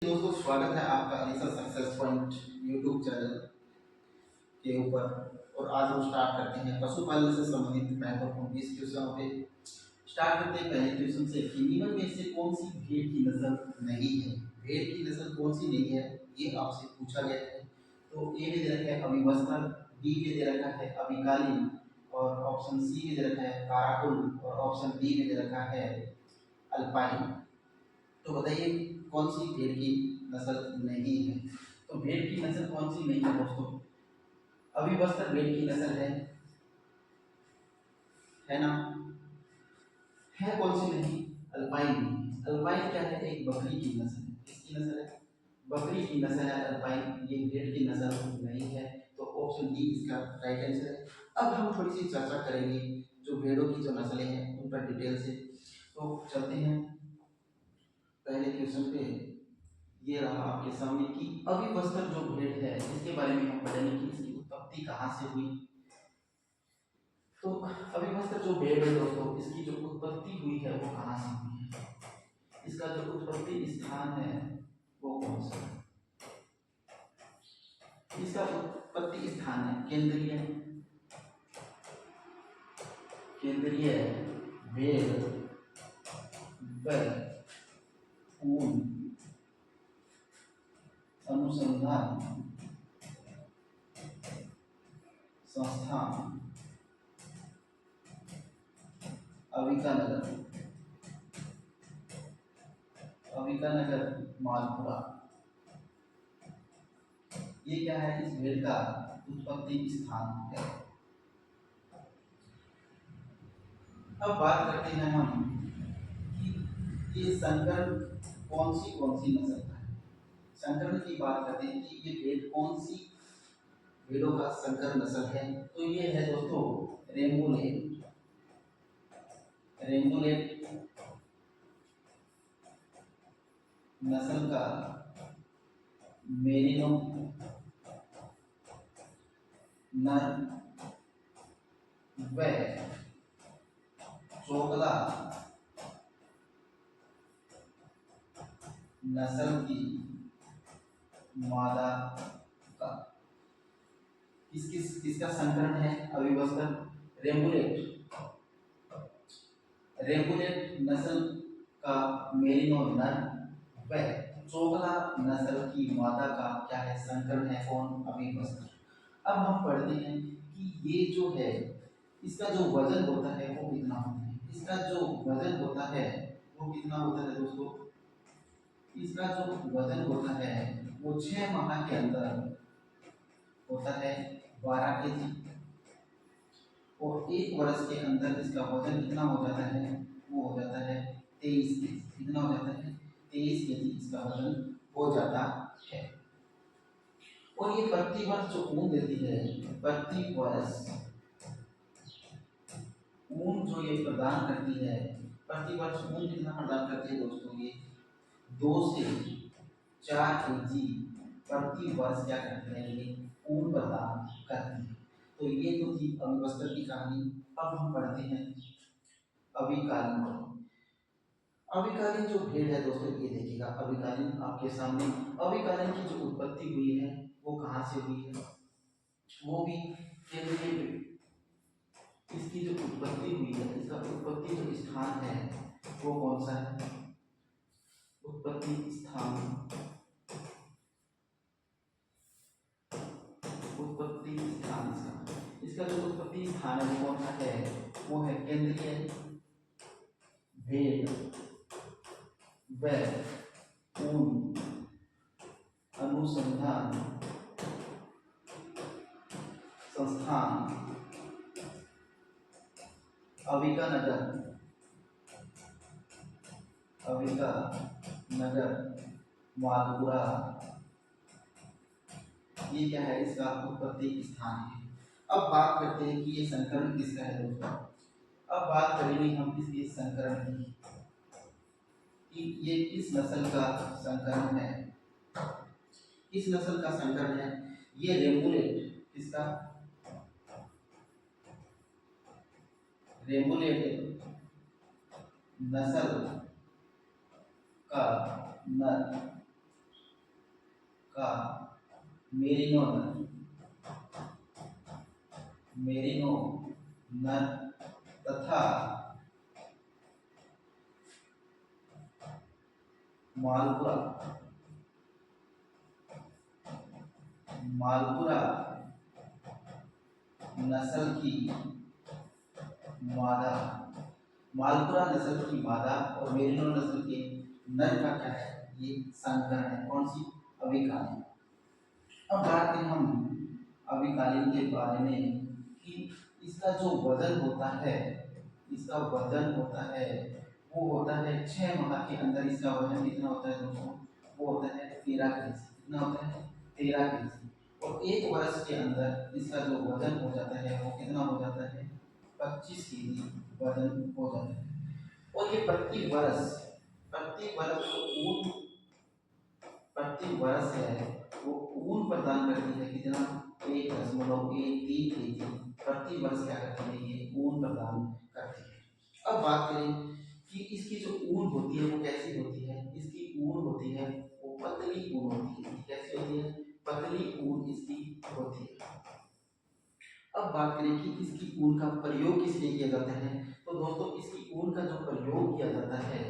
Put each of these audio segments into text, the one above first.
दोस्तों, स्वागत है आपका Alisa success point YouTube channel के ऊपर। और आज हम स्टार्ट करते हैं पशुपालन से संबंधित महत्वपूर्ण 20 क्वेश्चनों पे। स्टार्ट करते हैं पहले क्वेश्चन से कि निम्न में से कौन सी भेड़ की नस्ल नहीं है। भेड़ की नस्ल कौन सी नहीं है, ये आपसे पूछा गया है। तो ए में दे रखा है अविवस्था, बी में दे रखा है अविकालीन, और ऑप्शन सी में दे रखा है काराकुल, और ऑप्शन डी में दे रखा है अल्पाइन। तो बताइए कौन सी भेड़ की नस्ल नहीं है। तो भेड़ की नस्ल कौन सी नहीं है दोस्तों? अविवस्था भेड़ की नस्ल है ना। है कौन सी नहीं? अल्पाइन। अल्पाइन क्या है? एक बकरी की नस्ल है। किसकी नस्ल है? बकरी की नस्ल है अल्पाइन। ये भेड़ की नस्ल नहीं है। तो ऑप्शन डी इसका राइट आंसर है। अब हम थोड़ी सी चर्चा करेंगे जो भेड़ों की जो नस्लें हैं उन पर डिटेल से। तो चलते हैं पहले क्वेश्चन पे। ये रहा आपके सामने कि अविवस्था जो भेड़ है इसके बारे में हम पढ़ेंगे कि इसकी उत्पत्ति कहाँ से हुई। तो अविवस्था जो भेड़ है दोस्तों, इसकी जो उत्पत्ति हुई है वो कहाँ से हुई है, इसका जो उत्पत्ति स्थान है वो कौन सा है? इसका उत्पत्ति स्थान है केंद्रीय केंद्रीय भेड़ ऊन अनुसंधान संस्थान अविकानगर मालपुरा। ये क्या है? इस भेड़ का उत्पत्ति स्थान है। अब बात करते हैं हम कि ये संकर कौन सी नस्ल का है। संकर की बात करते हैं कि ये भेड़ कौन सी भेड़ों का संकर नस्ल है। तो ये है दोस्तों रेम्बुलेट। रेम्बुलेट नस्ल का मेरिनो नर व चोकला नस्ल की मादा का किसका संकरण है? अविवस्था रेम्बुलेट नस्ल का मेरिनो नर व चोकला नस्ल की मादा का क्या है? संकरण है। कौन? अविवस्था। अब हम पढ़ते हैं कि ये जो है इसका जो वजन होता है वो कितना होता है। इसका जो वजन होता है वो कितना होता है दोस्तों? इसका जो वजन होता है वो 6 माह के अंदर होता है 12 केजी, और 1 वर्ष के अंदर इसका वजन कितना हो जाता है? वो हो जाता है 23 केजी। कितना हो जाता है? 23 केजी इसका वजन हो जाता है। और ये प्रति वर्ष जो ऊन देती है, प्रति वर्ष ऊन जो ये प्रदान करती है, प्रति वर्ष ऊन कितना प्रदान करती है दोस्तों? ये 2 से 4 केजी प्रति वर्ष क्या करते हैं? ये ऊन प्रदान करती है। तो ये तो थी अविवस्था की कहानी। अब हम पढ़ते हैं अविकालीन। अविकालीन जो भेड़ है दोस्तों, ये देखिएगा अविकालीन आपके सामने। अविकालीन की जो उत्पत्ति हुई है वो कहाँ से हुई है? वो भी केंद्रीय। इसकी जो उत्पत्ति हुई है, इसका उत्पत्ति जो स्थान है वो कौन सा है? उत्पत्ति स्थान इसका जो उत्पत्ति स्थान है वो कौन सा है? वो है केंद्रीय भेड़ व ऊन अनुसंधान संस्थान अविकानगर मालपुरा। ये क्या है? इसका उत्पत्ति स्थान है। अब बात करते हैं कि ये संकरण किसका है दोस्तों। अब बात करेंगे हम इसके संकरण की कि ये किस नस्ल का संकरण है। किस नस्ल का संकरण है? ये रेम्बुलेट। किसका? रेम्बुलेट नस्ल का नर का मेरिनो नर, मेरिनो नर तथा मालपुरा, मालपुरा नस्ल की मादा, मालपुरा नस्ल की मादा और मेरिनो नस्ल के नर का क्या है, ये संकरण है। कौन सी, अभिकालीन। अब बात करें हम अभिकालीन के बारे में कि इसका जो वजन होता है, इसका वजन होता है वो होता है 6 माह के अंदर। इसका वजन कितना होता है दोस्तों, वो होता है 13 kg। कितना होता है, 13 kg। और 1 वर्ष के अंदर इसका जो वजन हो जाता है वो कितना हो जाता है, 25 kg वजन हो जाता है। और ये प्रति वर्ष ऊन, प्रति वर्ष है वो ऊन प्रदान करती है। कितना, 1.13 kg प्रति वर्ष क्या करती है, ये ऊन प्रदान करती है। अब बात करें कि इसकी जो ऊन होती है वो कैसी होती है, इसकी ऊन होती है वो पतली ऊन होती है। कैसी होती है, पतली ऊन इसकी होती है। अब बात करें कि इसकी ऊन का प्रयोग किस लिए किया जाता है, तो दोस्तों इसकी ऊन का जो प्रयोग किया जाता है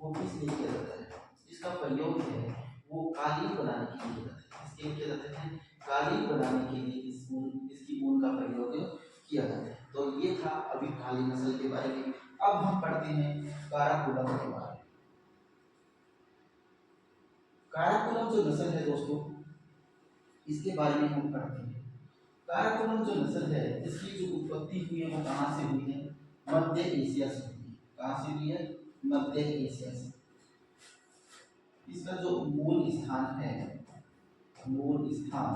वो किस लिए किया जाता है, इसका प्रयोग है वो कालीन बनाने के लिए किया जाता है। इसके लिए किया जाता है, कालीन बनाने के लिए इसकी ऊन का प्रयोग किया जाता है। तो ये था अभी कालीन नस्ल के बारे में। अब हम पढ़ते हैं काराकोरम के बारे में। काराकोरम जो नस्ल है दोस्तों, इसके बारे में हम पढ़ते हैं। काराकोरम जो नस्ल है इसकी जो उत्पत्ति हुई है वो कहाँ से हुई है, मध्य एशिया से हुई है। कहाँ से हुई है, मध्य एशिया से। इसका जो मूल स्थान है, मूल स्थान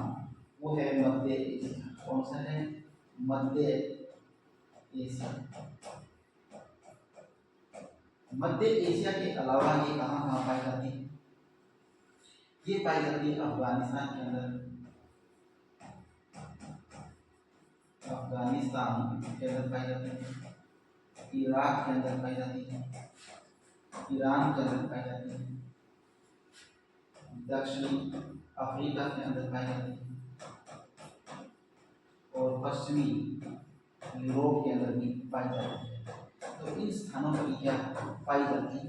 वो है मध्य एशिया। कौन सा है, मध्य एशिया। मध्य एशिया के अलावा ये कहाँ कहाँ पाई जाती है, ये पाई जाती है अफगानिस्तान के अंदर, अफगानिस्तान के अंदर पाई जाती है, इराक के अंदर पाई जाती है, ईरान के अंदर पाई जाती है, दक्षिणी अफ्रीका के अंदर पाई जाती है और पश्चिमी यूरोप के अंदर भी पाई जाती है। तो इन स्थानों पर क्या पाई जाती है।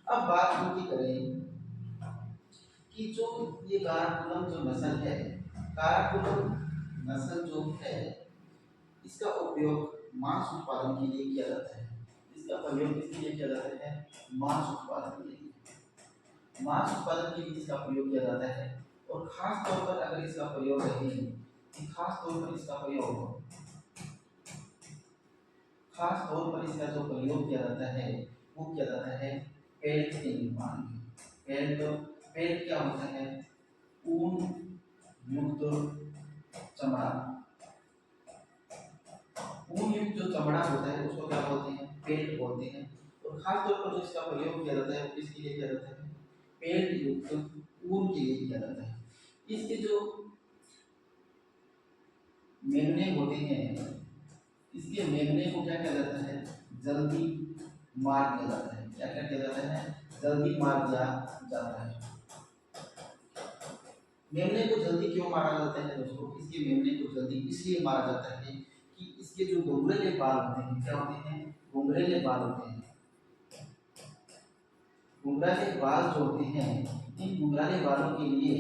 अब बात उनकी करें कि जो ये काराकोरम जो नस्ल है, काराकोरम नस्ल जो है इसका उपयोग मांस उत्पादन के लिए किया जाता है। इसका प्रयोग किसके लिए किया जाता है, मांस उत्पादन के लिए, मांस उत्पादन के लिए इसका प्रयोग किया जाता है। और खास तौर पर अगर इसका प्रयोग करें, खास तौर पर इसका प्रयोग, खास तौर पर इसका जो प्रयोग किया जाता है वो किया जाता है पेल्ट के निर्माण में। पेल्ट क्या होता है, ऊन युक्त चमड़ा, ऊन युक्त जो चमड़ा होता है उसको क्या बोलते हैं, पेल्ट बोलते हैं। और खास तौर पर जो इसका प्रयोग किया जाता है वो किसके लिए किया जाता है, पेल्ट युक्त ऊन के लिए किया जाता है। इसके जो मेमने होते हैं, इसके मेमने को क्या किया जाता है, जल्दी मार दिया जाता है। क्या क्या किया जाता है, जल्दी मार दिया जाता है। मेमने को जल्दी क्यों मारा जाता है दोस्तों, इसके मेमने को जल्दी इसलिए मारा जाता है कि इसके जो घुंघरेले बाल होते हैं, क्या होते हैं, घुंघरेले बाल होते हैं। घुंघराले बाल जो होते हैं, इन घुंघराले बालों के लिए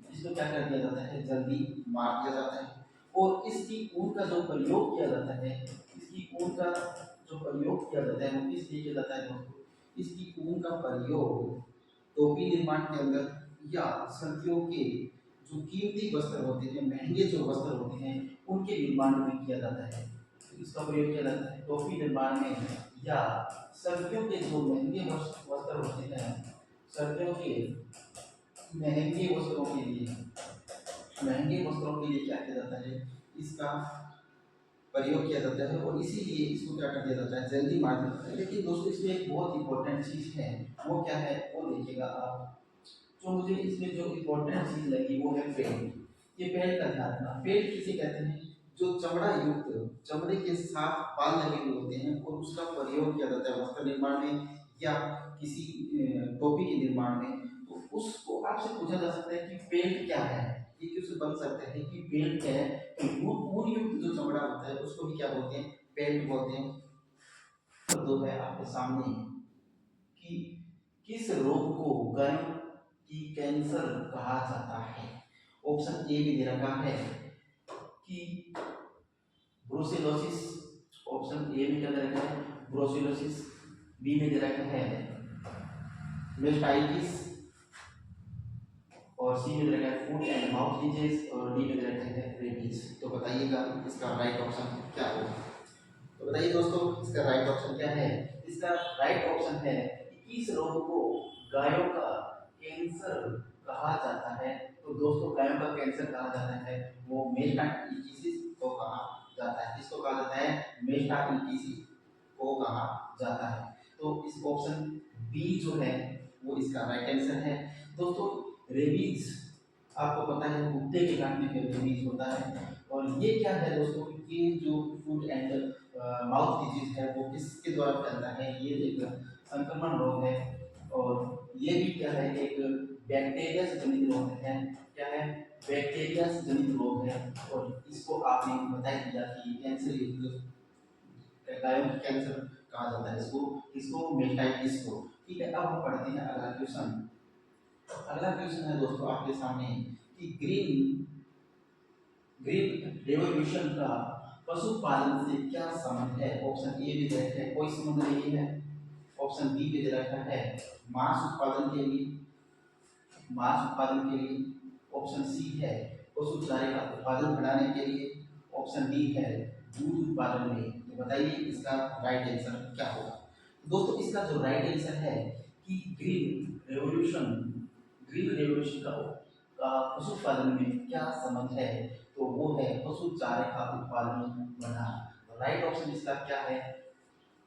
इसको क्या कर दिया जाता है, जल्दी मार दिया जाता है। और इसकी ऊन का जो प्रयोग किया जाता है, इसकी ऊन का जो प्रयोग किया जाता है वो किस लिए किया जाता है दोस्तों, इसकी ऊन का प्रयोग टोपी निर्माण के अंदर या सर्दियों के जो कीमती वस्त्र होते हैं, महंगे जो वस्त्र होते हैं उनके निर्माण में किया जाता है। तो इसका प्रयोग किया जाता है टोपी निर्माण में, या सर्दियों के जो महंगे वस्त्र होते हैं, सर्दियों के महंगे वस्त्रों के लिए, महंगे वस्त्रों के लिए क्या किया जाता है, इसका प्रयोग किया जाता है। और इसीलिए इसको क्या कर दिया जाता है, जल्दी मार दिया जाता है। लेकिन दोस्तों इसमें एक बहुत इंपॉर्टेंट चीज़ है, वो क्या है वो देखिएगा आप। तो मुझे इसमें जो इम्पोर्टेंट चीज लगी वो है पेड़। ये पेड़ का ध्यान रखना। पेड़ किसे कहते हैं, जो चमड़ा युक्त, चमड़े के साथ बाल लगे हुए होते हैं और उसका प्रयोग किया जाता है वस्त्र निर्माण में या किसी टोपी के निर्माण में। तो उसको आपसे पूछा जा सकता है कि पेड़ पेल्ट क्या है, ये क्वेश्चन बन सकते हैं कि पेल्ट क्या है। तो वो ऊन युक्त जो चमड़ा होता है उसको भी क्या बोलते हैं, पेल्ट बोलते हैं। तो दो है आपके सामने कि किस रोग को गायों की कैंसर कहा जाता है। ऑप्शन ए में दे रखा है कि ब्रुसेलोसिस, ऑप्शन ए में क्या दे रखा है ब्रुसेलोसिस, बी में दे रखा है मेस्टाइटिस, और सी में दे रखा है फूड एंड माउथ डिजीज, और डी में दे रखा है रेबीज। तो बताइएगा इसका राइट ऑप्शन क्या होगा। तो बताइए दोस्तों इसका राइट ऑप्शन क्या है। इसका राइट ऑप्शन है कि इस रोग को गायों का कैंसर कहा जाता है। तो दोस्तों गायों का कैंसर कहा जाता है वो मेस्टाइटिस को कहा जाता है। इसको कहा जाता है मेस्टाइटिस को कहा जाता है। तो इस ऑप्शन बी जो है वो इसका राइट आंसर है। दोस्तों रेबीज आपको पता है कुत्ते के काटने पे रेबीज होता है। और ये क्या है दोस्तों, ये जो फूड एंड माउथ डिजीज है वो किसके द्वारा फैलता है, ये एक संक्रमण रोग है। और ये भी क्या है एक बैक्टीरिया से जनित रोग है। क्या है, बैक्टीरिया से जनित रोग है। और इसको आपने बता ही दिया कि कैंसर, गायों की कैंसर कहा जाता है इसको, इसको मेस्टाइटिस को। ठीक है, अब हम पढ़ते हैं अगला क्वेश्चन। अगला क्वेश्चन है दोस्तों आपके सामने कि ग्रीन ग्रीन रेवोल्यूशन का पशुपालन से क्या संबंध है। ऑप्शन ए में दे रखा है कोई संबंध नहीं है, ऑप्शन बी में दे रखा है मांस उत्पादन के लिए, ऑप्शन सी है पशु चारे का उत्पादन बढ़ाने के लिए, ऑप्शन डी है दूध उत्पादन में। तो बताइए इसका राइट आंसर क्या होगा। दोस्तों इसका जो राइट आंसर है कि ग्रीन रेवोल्यूशन का पशुपालन में क्या संबंध है, तो वो है पशु चारे का उत्पादन बढ़ाना। राइट ऑप्शन इसका क्या है,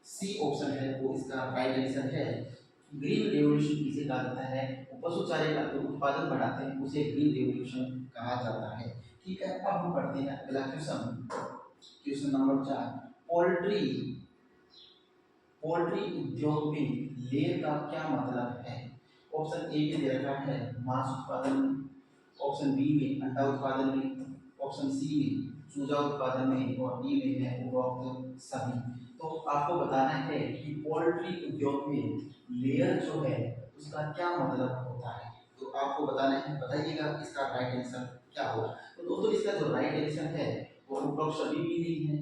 सी ऑप्शन है वो इसका राइट आंसर है। ग्रीन रेवोल्यूशन किसे कहा जाता है, वो पशु चारे का जो उत्पादन बढ़ाते हैं उसे ग्रीन रेवोल्यूशन कहा जाता है। ठीक है, अब हम पढ़ते हैं अगला question. Question number 4, poultry poultry उद्योग में लेयर का क्या मतलब है। ऑप्शन ए में दे रखा है मांस उत्पादन में, ऑप्शन बी में अंडा उत्पादन में, ऑप्शन सी में चूजा उत्पादन में, और डी में है उपरोक्त सभी। तो आपको बताना है कि पोल्ट्री उद्योग में लेयर जो है उसका क्या मतलब होता है। तो आपको बताना है, बताइएगा इसका राइट आंसर क्या होगा। तो दोस्तों इसका जो राइट आंसर है वो उपरोक्त सभी भी नहीं है।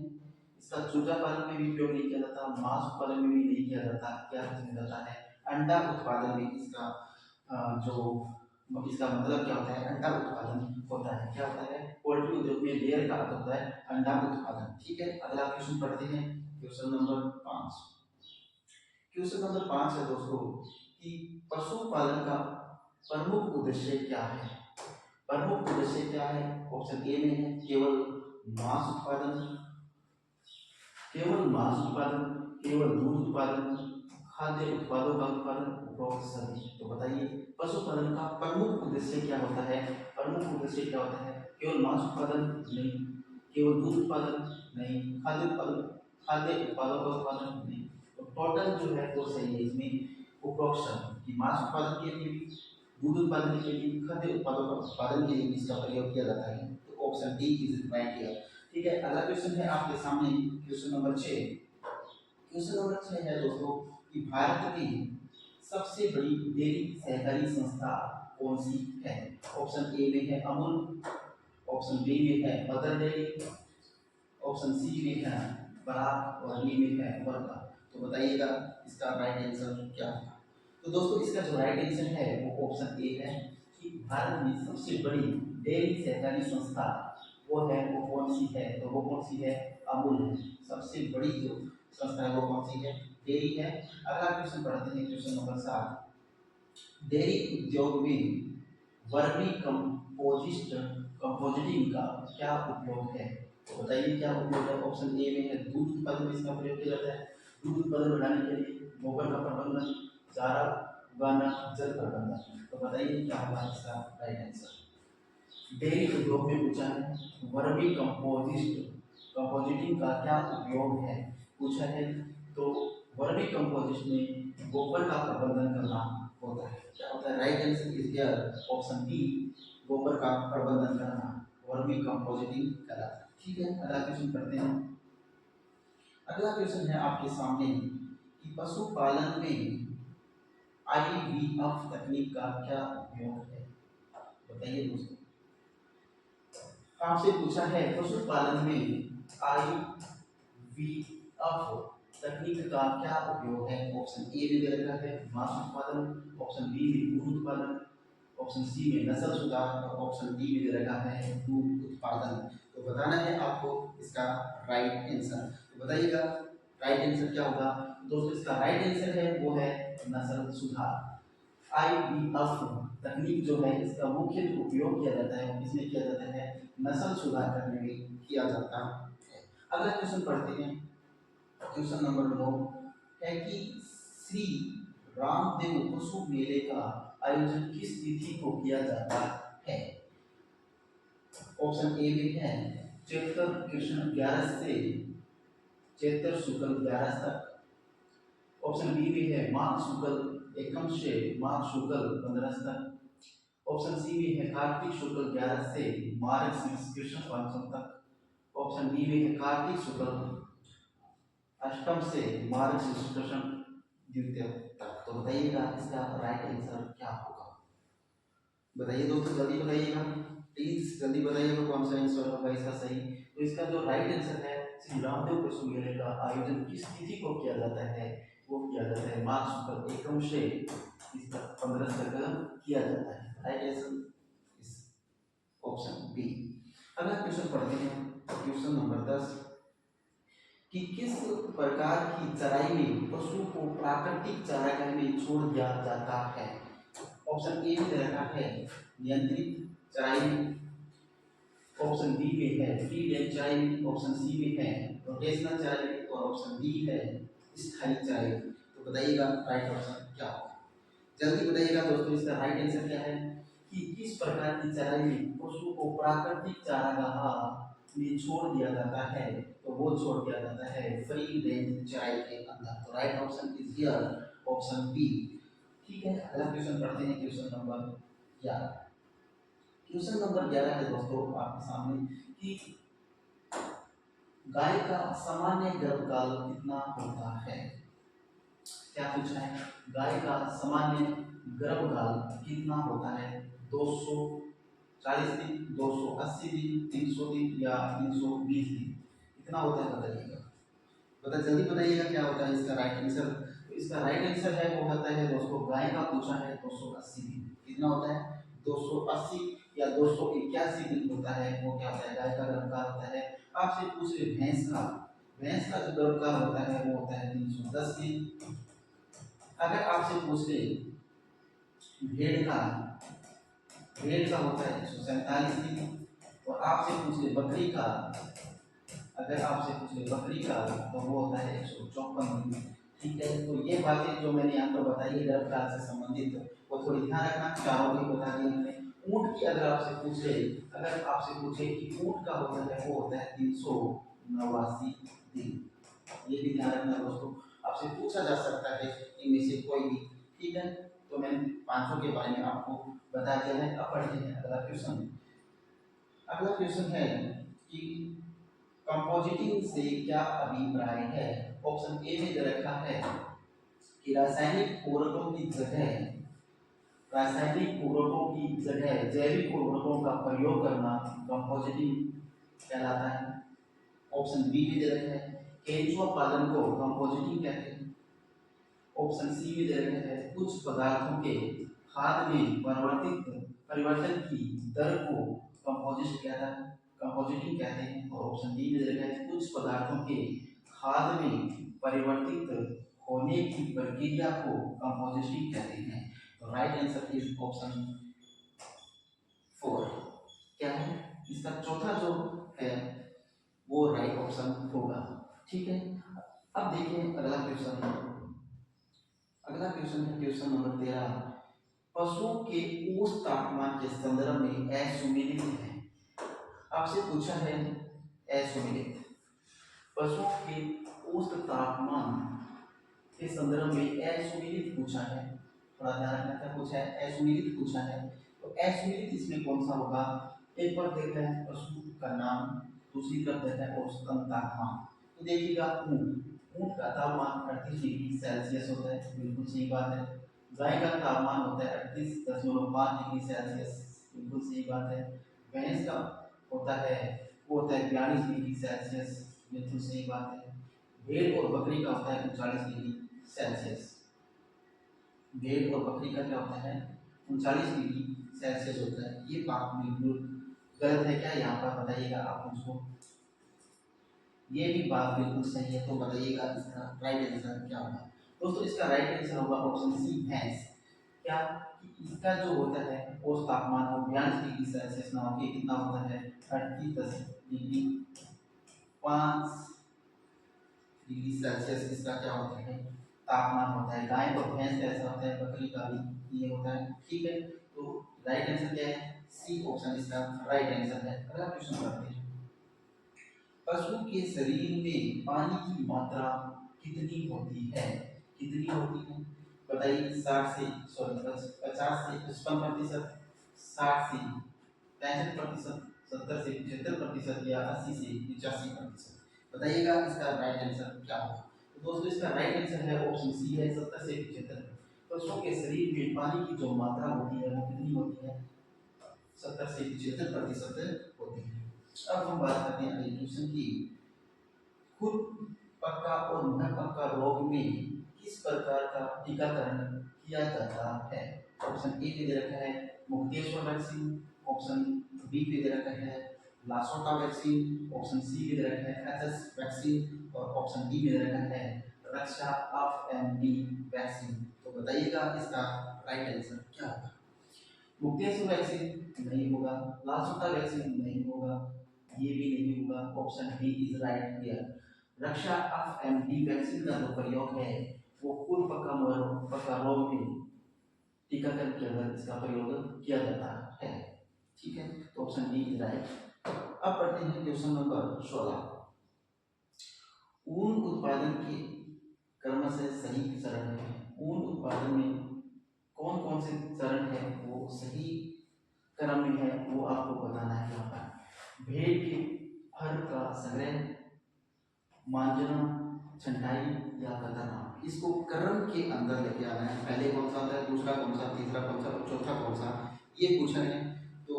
इसका चूजा पालन में भी उपयोग नहीं किया जाता, मांस उत्पादन में भी नहीं किया जाता। क्या किया जाता है, अंडा उत्पादन में इसका जो इसका मतलब क्या होता है, अंडा उत्पादन होता है। क्या होता है, पोल्ट्री उद्योग में लेयर का अर्थ होता है अंडा उत्पादन। ठीक है, अगला क्वेश्चन पढ़ते हैं। क्वेश्चन नंबर 5, क्वेश्चन नंबर 5 है दोस्तों कि पशुपालन का प्रमुख उद्देश्य क्या है। प्रमुख उद्देश्य क्या है, ऑप्शन ए में है केवल मांस उत्पादन, केवल दूध उत्पादन, खाद्य उत्पादों का उत्पादन, उपरोक्त सभी। तो बताइए पशुपालन का प्रमुख उद्देश्य क्या होता है। प्रमुख उद्देश्य क्या होता है, केवल मांस उत्पादन नहीं, केवल दूध उत्पादन नहीं, खाद्य उत्पादों का उत्पादन नहीं। तो टोटल जो है वो सही है इसमें उपरोक्त सभी, कि मांस उत्पादन के लिए भी, दूध उत्पादन के लिए, खाद्य उत्पादों का उत्पादन के लिए इसका प्रयोग किया जाता है। तो option D is right here. ठीक है, अगला क्वेश्चन है आपके सामने क्वेश्चन नंबर 6। क्वेश्चन नंबर 6 है दोस्तों कि भारत की सबसे बड़ी डेयरी सहकारी संस्था कौन सी है। ऑप्शन ए में है अमूल, ऑप्शन बी में है मदर डेयरी, ऑप्शन सी में है बराक, और डी में है वर्का। तो बताइएगा इसका राइट आंसर क्या होगा। तो दोस्तों इसका जो राइट आंसर है वो ऑप्शन ए है कि भारत में सबसे बड़ी डेयरी सहकारी संस्था वो है, वो कौन सी है, तो वो कौन सी है, अमूल है। सबसे बड़ी जो संस्था है वो कौन सी है, डेयरी है। अगला क्वेश्चन पढ़ते हैं, क्वेश्चन नंबर 7, डेयरी उद्योग में वर्मी कंपोजिटिंग का क्या उपयोग है। तो बताइए क्या उपयोग है। ऑप्शन ए में है दूध उत्पादन में इसका प्रयोग किया जाता है, दूध उत्पादन बढ़ाने के लिए, गोबर का प्रबंधन, चारा उगाना, जल प्रबंधन। तो बताइए क्या होगा इसका राइट आंसर। डेयरी उद्योग में पूछा है वर्मी कंपोजिटिंग का क्या उपयोग है पूछा है। तो वर्मी कंपोजिस्ट में गोबर का प्रबंधन करना होता है। क्या होता है, right answer is here option B, गोबर का प्रबंधन करना, वर्मी कंपोजिटिंग करना। ठीक है, अगला क्वेश्चन पढ़ते हैं। अगला क्वेश्चन है आपके सामने कि पशुपालन में आईवीएफ तकनीक का क्या उपयोग है, बताइए दोस्तों। आपसे पूछा है पशुपालन में आईवीएफ तकनीक का क्या उपयोग है। ऑप्शन ए में दे रखा है मांस उत्पादन, ऑप्शन बी में दूध उत्पादन, ऑप्शन सी में नस्ल सुधार और ऑप्शन डी में दे रखा है दूध उत्पादन। तो बताना है आपको इसका राइट आंसर। तो बताइएगा राइट आंसर क्या होगा दोस्तों। इसका राइट आंसर है वो है नस्ल सुधार। आईवीएफ तकनीक जो है इसका मुख्य जो उपयोग किया जाता है इसमें किया जाता है नस्ल सुधार करने में किया जाता है। अगला क्वेश्चन पढ़ते हैं। क्वेश्चन नंबर 9 है कि श्री रामदेव पशु मेले का आयोजन किस तिथि को किया जाता है। ऑप्शन ए में है चैत्र कृष्ण 11 से चैत्र शुक्ल 11 तक, ऑप्शन बी में है माघ शुक्ल एकम से माघ शुक्ल 15 तक, ऑप्शन सी में है कार्तिक शुक्ल 11 से मार्च कृष्ण पंचम तक, ऑप्शन डी में है कार्तिक शुक्ल अष्टम से मार्च कृष्ण द्वितीय तक। तो बताइएगा इसका राइट आंसर क्या होगा, बताइए दोस्तों जल्दी बताइएगा, प्लीज जल्दी बताइएगा कौन सा आंसर होगा इसका सही। तो इसका जो राइट आंसर है श्री रामदेव पशु मेले का आयोजन किस तिथि को किया जाता है, वो किया जाता है मार्च शुक्ल एकम से इस तक 15 तक किया जाता है। राइट आंसर इस ऑप्शन बी। अगला क्वेश्चन पढ़ते हैं क्वेश्चन नंबर 10 कि किस प्रकार की चराई में पशु को प्राकृतिक चारागाह में छोड़ दिया जाता है। ऑप्शन ए में दे रखा है नियंत्रित चराई, ऑप्शन बी में है फ्री रेंज चराई, ऑप्शन सी में है रोटेशनल चराई और ऑप्शन डी है स्थायी चराई। तो बताइएगा राइट ऑप्शन क्या होगा, जल्दी बताइएगा दोस्तों इसका राइट आंसर क्या है कि किस प्रकार की चराई में पशु को प्राकृतिक चारागाह में छोड़ दिया जाता है। तो वो छोड़ दिया जाता है फ्री रेंज चराई के अंदर। तो right option is here option B. ठीक है, अगला क्वेश्चन पढ़ते हैं क्वेश्चन नंबर 11। क्वेश्चन नंबर 11 है दोस्तों आपके सामने कि गाय का सामान्य गर्भकाल कितना होता है। क्या पूछा है, गाय का सामान्य गर्भकाल कितना होता है, 240 दिन, 280 दिन, 300 दिन या 320 दिन, कितना होता है बताइएगा। बता जल्दी बताइएगा क्या होता है इसका राइट आंसर। तो इसका राइट आंसर है वो होता है दोस्तों गाय का पूछा है 280 दिन। कितना होता है 280 या 281 दिन होता है। वो क्या होता है गाय का गर्भकाल होता है। आपसे पूछ रहे भैंस का जो गर्भकाल होता है वो होता है 310 दिन। अगर आपसे पूछ ले भेड़ का होता है 147 दिन और आपसे पूछ ले बकरी का, अगर आपसे पूछ ले बकरी का तो वो होता है 154 दिन। ठीक है, तो ये बातें जो मैंने आपको बताई गर्भकाल से संबंधित वो थोड़ी ध्यान रखना, चारों की बता दी हमने। ऊँट की अगर आपसे पूछे कि ऊँट का होता है वो होता है 389 दिन। ये भी ध्यान रखना दोस्तों, आपसे पूछा जा सकता है इनमें से कोई भी। ठीक है, तो मैंने पांचों के बारे में आपको बता दिया है। अब पढ़ते हैं अगला क्वेश्चन। अगला क्वेश्चन है कि कंपोजिटिंग से क्या अभिप्राय है। ऑप्शन ए में दे रखा है कि रासायनिक उर्वरकों की जगह जैविक उर्वरकों का प्रयोग करना कंपोजिटिंग कहलाता है। ऑप्शन बी में दे रखा है केंचुआ पालन को कंपोजिटिंग कहते हैं। ऑप्शन सी में दे रखा है कुछ पदार्थों के खाद में परिवर्तन की दर को कंपोजिटिंग कहते हैं। और ऑप्शन डी में दे रखा है कुछ पदार्थों के खाद में परिवर्तित होने की प्रक्रिया को कंपोजिटिंग कहते हैं। तो राइट आंसर इज ऑप्शन 4। क्या है इसका चौथा जो है वो राइट ऑप्शन होगा। ठीक है, अब देखिए अगला क्वेश्चन है क्वेश्चन नंबर 13। पशुओं के उच्च तापमान के संदर्भ में असुमेलित है। आपसे पूछा है असुमेलित पशुओं के उच्च तापमान के संदर्भ में असुमेलित पूछा है। थोड़ा ध्यान रखना क्या पूछा है, असुमेलित पूछा है। तो तो असुलित इसमें कौन सा होगा? एक बार देखते हैं पशु का नाम, दूसरी तरफ देता है औसतन तापमान। तो देखिएगा ऊंट का तापमान 38 डिग्री सेल्सियस होता है, बिल्कुल सही बात है। गाय का तापमान होता है 38.5 डिग्री सेल्सियस, बिल्कुल सही बात है। भैंस का होता है, वो होता है 42 डिग्री सेल्सियस, बिल्कुल सही बात है। भेड़ और बकरी का होता है 39 डिग्री सेल्सियस। भेड़ और बकरी का क्या होता है? 39 डिग्री सेल्सियस होता है। ये बात बिल्कुल गलत है क्या? यहाँ पर बताइएगा आप मुझको। ये भी बात बिल्कुल सही है, तो बताइएगा इसका राइट आंसर क्या होगा? दोस्तों इसका राइट आंसर होगा ऑप्शन सी, भैंस। क्या कि इसका जो होता है औसत तापमान वो 42 डिग्री सेल्सियस ना होकर कितना होता है? 38.5 डिग्री सेल्सियस इसका क्या होता है? तापमान होता है। गाय और भैंस का ऐसा होता है, बकरी का भी ये होता है। ठीक है, तो राइट आंसर क्या है? सी ऑप्शन इसका राइट आंसर है। अगला क्वेश्चन करते हैं। पशु के शरीर में पानी की मात्रा कितनी होती है? कितनी होती है बताइए? 60 से सॉरी 50 से 55%, 60 से 65%, 70 से 75% या 80 से 85%? बताइएगा इसका राइट आंसर क्या होगा? तो दोस्तों इसका राइट आंसर है ऑप्शन सी है, 70 से 75। पशुओं के शरीर में पानी की जो मात्रा होती है वो कितनी होती है? 70 से 75% होती है। अब हम बात करते हैं अगले क्वेश्चन की। खुद पक्का और न पक्का रोग में किस प्रकार का टीकाकरण किया जाता है? ऑप्शन ए पे दे रखा है मुक्तेश्वर वैक्सीन, ऑप्शन बी पे दे रखा है लासोटा वैक्सीन, ऑप्शन सी पे दे रखा है एचएस वैक्सीन और ऑप्शन डी पे दे रखा है रक्षा ऑफ एमडी वैक्सीन। तो बताइएगा इसका राइट आंसर क्या होगा? मुक्तेश्वर वैक्सीन नहीं होगा, लासोटा वैक्सीन नहीं होगा, ये भी नहीं होगा। Option D is right here. रक्षा एफ एम डी वैक्सीन का जो प्रयोग है वो पूर्व पक्का रोग में टीकाकरण के अंदर इसका प्रयोग किया जाता है। ठीक है, तो ऑप्शन डी इज राइट। अब पढ़ते हैं क्वेश्चन नंबर 16। ऊन उत्पादन के क्रम से सही चरण है। ऊन उत्पादन में कौन कौन से चरण है वो सही क्रम में है वो आपको बताना है। यहाँ पर भेड़ के फर का संग्रह, मांजना, छंटाई या कतरना, इसको क्रम के अंदर लेके आना है। पहले कौन सा आता है, दूसरा कौन सा, तीसरा कौन सा, चौथा कौन सा, ये क्वेश्चन है। तो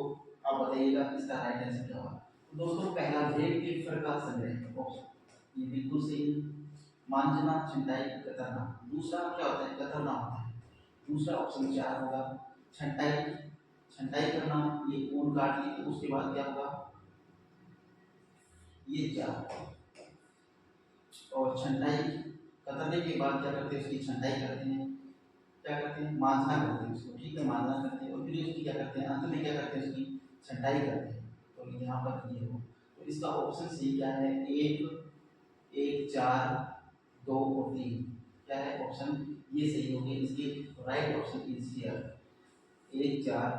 आप बताइएगा इसका राइट आंसर क्या होगा? तो दोस्तों पहला भेड़ के फर का संग्रह ऑप्शन, ये बिल्कुल सही। मांजना, छंटाई, कतरना। दूसरा क्या होता है? कतरना होता है। दूसरा ऑप्शन 4 होगा छंटाई। छंटाई करना, ये ऊन काट ली तो उसके बाद क्या होगा? ये क्या, और छंटाई कतरने के बाद क्या करते हैं? उसकी छंटाई करते हैं। क्या करते हैं? मांझना करते हैं उसको। ठीक है, मांझना करते हैं और फिर उसकी क्या करते हैं? अंत में क्या करते हैं? उसकी छंटाई करते हैं। तो यहाँ पर ये हो, तो इसका ऑप्शन सही क्या है? एक, एक, 4, 2 और 3। क्या है ऑप्शन? ये सही हो गया। इसके राइट ऑप्शन इज हियर। 1, 4,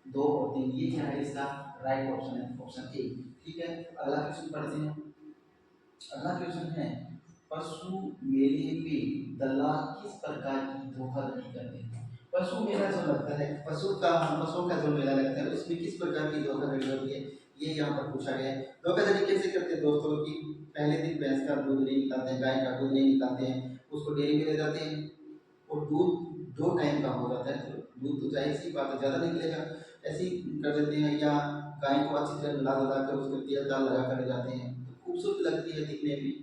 2 और 3, ये क्या है? इसका राइट ऑप्शन है ऑप्शन ए। ठीक है, अगला क्वेश्चन पढ़ते हैं। अगला क्वेश्चन है पशु मेले में दलाल किस प्रकार की धोखाधड़ी करते हैं? पशु मेला जो लगता है, पशुओं का जो मेला लगता है उसमें किस प्रकार की धोखाधड़ी होती है, ये यहाँ पर पूछा गया है। धोखाधड़ी कैसे करते हैं दोस्तों? कि पहले दिन भैंस का दूध नहीं निकालते हैं, गाय का दूध नहीं निकालते हैं, उसको डेयरी में ले जाते हैं और दूध 2 टाइम का हो जाता है, तो दूध तो जाहिर सी बात है ज़्यादा निकलेगा, ऐसे ही कर देते हैं। या गाय को अच्छी तरह मिला जुला कर उसको तेल दाल लगा कर ले जाते हैं, तो खूबसूरत लगती है दिखने में,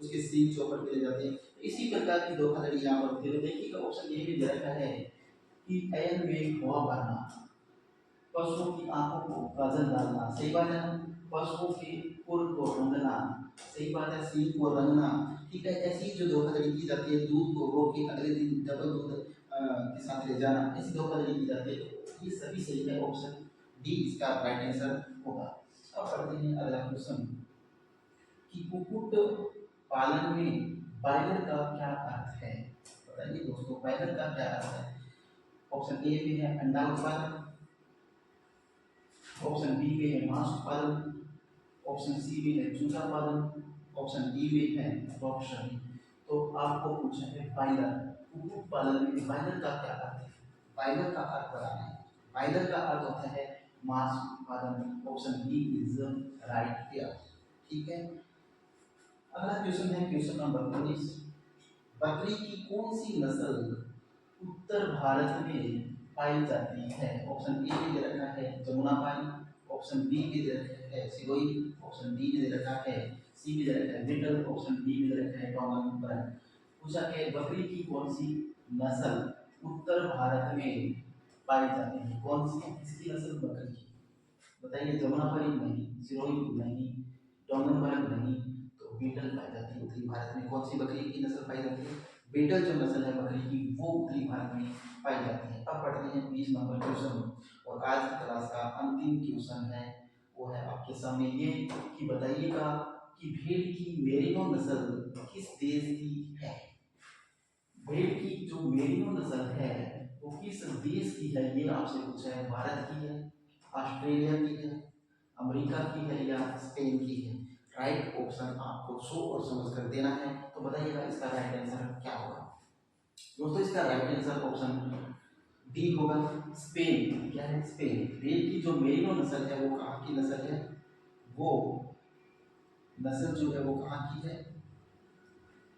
उसके सींग चौपट के ले जाते हैं। इसी प्रकार की धोखाधड़ी यहाँ पर होती है। तो देखिएगा ऑप्शन ये भी दे रखा है कि ऐन में धुआं भरना, पशुओं की आंखों को काजल डालना, सही बात है। पशुओं के खुर को रंगना, सही बात है। सींग को रंगना, ठीक है। ऐसी जो धोखाधड़ी की जाती है, दूध को रोक के अगले दिन डबल दूध के साथ ले जाना, ऐसी धोखाधड़ी की जाती है। तो ये सभी सही है, ऑप्शन डी इसका राइट आंसर होगा। अब पढ़ते हैं अगला क्वेश्चन कि कुक्कुट पालन में बॉयलर का क्या अर्थ है? बताइए दोस्तों, बॉयलर का क्या अर्थ है? ऑप्शन ए में है अंडा उत्पादन, ऑप्शन बी में है मांस उत्पादन, ऑप्शन सी में है चूजा उत्पादन, ऑप्शन डी में है डॉक्टरी। तो आपको पूछा है बॉयलर, कुक्कुट पालन में बॉयलर का क्या अर्थ है? बॉयलर का अर्थ बताना है। पाइलट का अर्थ होता है मांस उत्पादन। Option B is right here. ठीक है, अगला क्वेश्चन है क्वेश्चन नंबर 19। बकरी की कौन सी नस्ल उत्तर भारत में पाई जाती है? ऑप्शन ए में दे रखा है जमुना पाई, ऑप्शन बी में दे रखा है सिरोही, ऑप्शन डी में दे रखा है, सी में दे रखा है बिटल, ऑप्शन डी में दे रखा है डोंगन। पूछा कि बकरी की कौन सी नस्ल उत्तर भारत में पाई जाती है? कौन सी किसकी नस्ल बकरी की? बताइए, जमुनापारी नहीं, सिरोही नहीं, डोंगरमरग नहीं, तो बीटल पाई जाती है उत्तरी भारत में। कौन सी बकरी की नस्ल पाई जाती है? बीटल जो नस्ल है बकरी की वो उत्तरी भारत में पाई जाती है। अब पढ़ते हैं 20 नंबर क्वेश्चन, और आज की क्लास का अंतिम क्वेश्चन है, वो है आपके सामने ये कि बताइएगा कि भेड़ की मेरिनो नस्ल किस देश की है? भेड़ की जो मेरिनो नस्ल है वो किस देश की है, ये आपसे पूछा है। भारत की है, ऑस्ट्रेलिया की है, अमेरिका की है, या स्पेन की है? राइट ऑप्शन आपको सो और समझ कर देना है। तो बताइएगा इसका राइट आंसर क्या होगा? दोस्तों इसका राइट आंसर ऑप्शन डी होगा, स्पेन। क्या है? स्पेन। भेड़ की जो मेरिनो नस्ल है वो कहाँ की नस्ल है? वो नस्ल जो है वो कहाँ की है?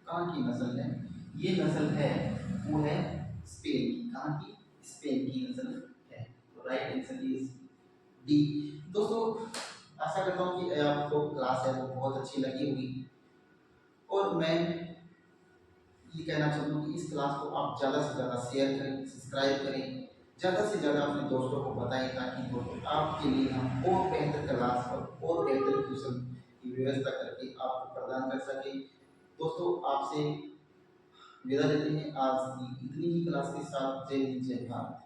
कहाँ की नस्ल है? ये नस्ल है वो है स्पेन की। कहाँ की? स्पेन की नस्ल है। तो राइट आंसर इज डी। दोस्तों आशा करता हूँ कि आपको क्लास है वो बहुत अच्छी लगी होगी, और मैं ये कहना चाहता हूँ कि इस क्लास को आप ज़्यादा से ज़्यादा शेयर करें, सब्सक्राइब करें, ज़्यादा से ज़्यादा अपने दोस्तों को बताएं, ताकि दोस्तों आपके लिए हम और बेहतर क्लास और बेहतर ट्यूशन की व्यवस्था करके आपको प्रदान कर सकें। दोस्तों आपसे विदा लेते हैं आज की इतनी ही क्लास के साथ। जय हिंद, जय भारत।